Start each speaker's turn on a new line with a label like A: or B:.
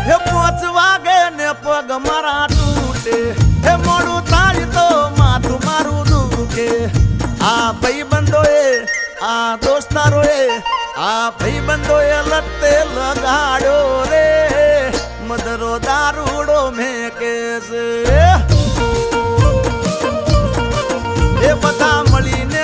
A: હે 5 વાગે ને પગ મારા તૂટે, હે મોડું થાય તો માથું મારું દુખે. આ ભાઈબંધોએ, આ દોસ્તારોએ, આ ભાઈબંધોએ લતે લગાડ્યો રે, મદરો દારૂડો મેકે છે. એ બધા મળીને